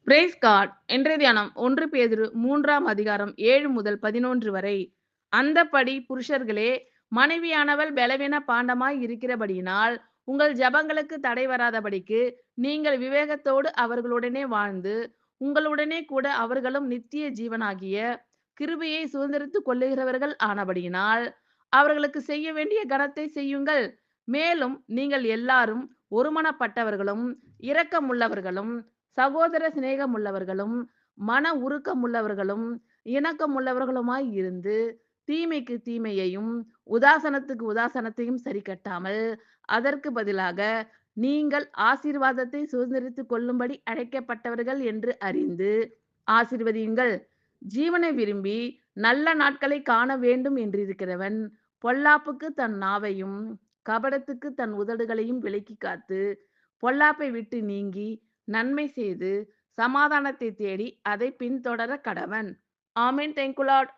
Price God. இன்றைய தியானம் 1 பேதுரு 3ஆம் அதிகாரம் 7 முதல் 11 வரை. அந்தப்படி புருஷர்களே, மனைவியானவள் பலவீன பாண்டமாய் இருக்கிறபடியினால் உங்கள் ஜெபங்களுக்கு தடை வராதபடிக்கு நீங்கள் விவேகத்தோடு அவர்களுடனே வாழ்ந்து, உங்களுடனே கூட அவர்களும் நித்திய ஜீவனாகிய கிருபையை சுதந்தரித்துக் கொள்ளுகிறவர்கள் ஆனபடியினால் அவர்களுக்கு செய்ய வேண்டிய கனத்தை செய்யுங்கள். மேலும் நீங்கள் எல்லாரும் ஒருமனப்பட்டவர்களும் இரக்கமுள்ளவர்களும் சகோதர சிநேகமுள்ளவர்களும் மன உருக்கமுள்ளவர்களும் இணக்கமுள்ளவர்களுமாய் இருந்து தீமைக்கு தீமையையும் உதாசனத்துக்கு உதாசனத்தையும் சரி கட்டாமல் அதற்கு பதிலாக நீங்கள் ஆசீர்வாதத்தை சுதந்திரித்துக் கொள்ளும்படி அழைக்கப்பட்டவர்கள் என்று அறிந்து ஆசீர்வதியுங்கள். ஜீவனை விரும்பி நல்ல நாட்களை காண வேண்டும் என்றிருக்கிறவன் பொல்லாப்புக்கு தன் நாவையும் கபடத்துக்கு தன் உதடுகளையும் விலக்கி காத்து பொல்லாப்பை விட்டு நீங்கி நன்மை செய்து சமாதானத்தை தேடி அதை பின்தொடர கடவன். ஆமென். Thank you Lord.